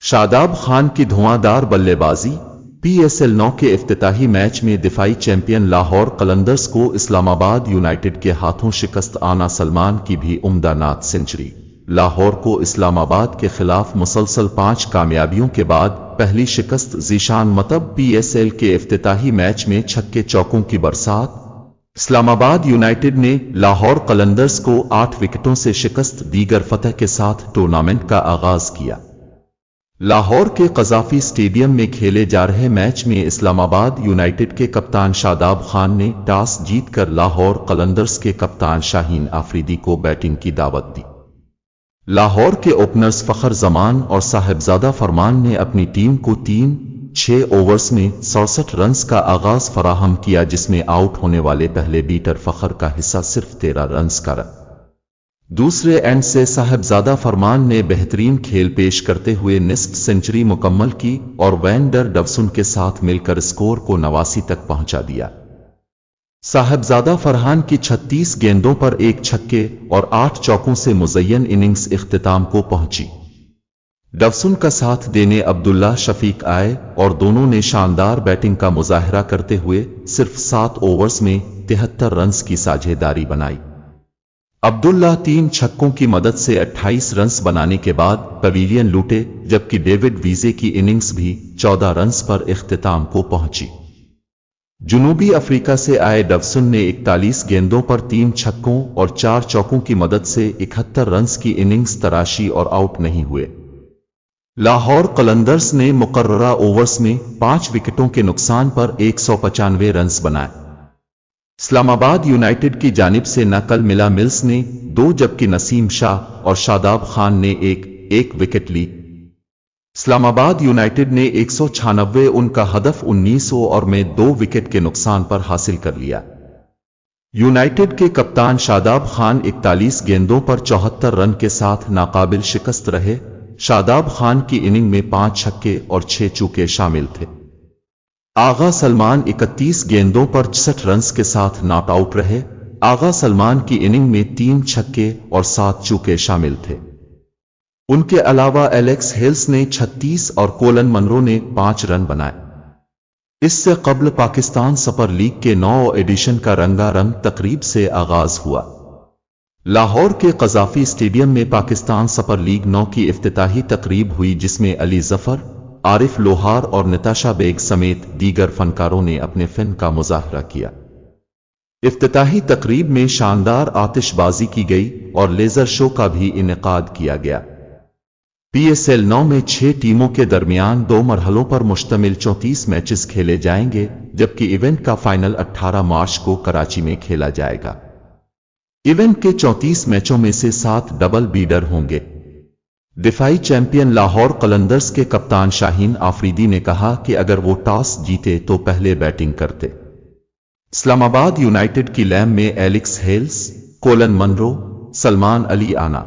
شاداب خان کی دھواندار بلے بازی پی ایس ایل 9 کے افتتاحی میچ میں دفاعی چیمپئن لاہور قلندرز کو اسلام آباد یونائیٹڈ کے ہاتھوں شکست آنا سلمان کی بھی عمدہ نات سنچری لاہور کو اسلام آباد کے خلاف مسلسل 5 کامیابیوں کے بعد پہلی شکست ذیشان مطب پی ایس ایل کے افتتاحی میچ میں چھکے چوکوں کی برسات اسلام آباد یونائیٹڈ نے لاہور قلندرز کو 8 وکٹوں سے شکست دیگر فتح کے ساتھ ٹورنامنٹ کا آغاز کیا۔ لاہور کے قذافی اسٹیڈیم میں کھیلے جا رہے میچ میں اسلام آباد یونائیٹڈ کے کپتان شاداب خان نے ٹاس جیت کر لاہور قلندرز کے کپتان شاہین آفریدی کو بیٹنگ کی دعوت دی۔ لاہور کے اوپنرز فخر زمان اور صاحبزادہ فرمان نے اپنی ٹیم کو 6 اوورز میں 67 رنز کا آغاز فراہم کیا، جس میں آؤٹ ہونے والے پہلے بیٹر فخر کا حصہ صرف 13 رنز کا رہا۔ دوسرے اینڈ سے صاحبزادہ فرمان نے بہترین کھیل پیش کرتے ہوئے نصف سنچری مکمل کی اور وینڈر ڈوسن کے ساتھ مل کر اسکور کو 89 تک پہنچا دیا۔ صاحبزادہ فرحان کی 36 گیندوں پر 1 چھکے اور 8 چوکوں سے مزین اننگز اختتام کو پہنچی۔ ڈوسن کا ساتھ دینے عبداللہ شفیق آئے اور دونوں نے شاندار بیٹنگ کا مظاہرہ کرتے ہوئے صرف 7 اوورز میں 73 رنز کی ساجھیداری بنائی۔ عبداللہ 3 چھکوں کی مدد سے 28 رنز بنانے کے بعد پویلین لوٹے، جبکہ ڈیوڈ ویزے کی اننگز بھی 14 رنز پر اختتام کو پہنچی۔ جنوبی افریقہ سے آئے ڈوسن نے 41 گیندوں پر 3 چھکوں اور 4 چوکوں کی مدد سے 71 رنز کی اننگز تراشی اور آؤٹ نہیں ہوئے۔ لاہور قلندرز نے مقررہ اوورز میں 5 وکٹوں کے نقصان پر 195 رنز بنائے۔ اسلام آباد یونائیٹڈ کی جانب سے نقل ملا ملز نے 2 جبکہ نسیم شاہ اور شاداب خان نے ایک وکٹ لی۔ اسلام آباد یونائیٹڈ نے 196 ان کا ہدف 19 اوور میں 2 وکٹ کے نقصان پر حاصل کر لیا۔ یونائیٹڈ کے کپتان شاداب خان 41 گیندوں پر 74 رن کے ساتھ ناقابل شکست رہے۔ شاداب خان کی اننگ میں 5 چھکے اور 6 چوکے شامل تھے۔ آغا سلمان 31 گیندوں پر 66 رنز کے ساتھ ناٹ آؤٹ رہے۔ آغا سلمان کی اننگ میں 3 چھکے اور 7 چوکے شامل تھے۔ ان کے علاوہ ایلیکس ہیلز نے 36 اور کولن منرو نے 5 رن بنائے۔ اس سے قبل پاکستان سپر لیگ کے 9 ایڈیشن کا رنگا رنگ تقریب سے آغاز ہوا۔ لاہور کے قذافی اسٹیڈیم میں پاکستان سپر لیگ 9 کی افتتاحی تقریب ہوئی، جس میں علی ظفر، عارف لوہار اور نتاشا بیگ سمیت دیگر فنکاروں نے اپنے فن کا مظاہرہ کیا۔ افتتاحی تقریب میں شاندار آتش بازی کی گئی اور لیزر شو کا بھی انعقاد کیا گیا۔ پی ایس ایل 9 میں 6 ٹیموں کے درمیان 2 مرحلوں پر مشتمل 34 میچز کھیلے جائیں گے، جبکہ ایونٹ کا فائنل 18 مارچ کو کراچی میں کھیلا جائے گا۔ ایونٹ کے 34 میچوں میں سے 7 ڈبل بیڈر ہوں گے۔ دفاعی چیمپئن لاہور قلندرز کے کپتان شاہین آفریدی نے کہا کہ اگر وہ ٹاس جیتے تو پہلے بیٹنگ کرتے۔ اسلام آباد یونائیٹڈ کی لیم میں Alex Hales, Colin Munro, Salman Ali آنا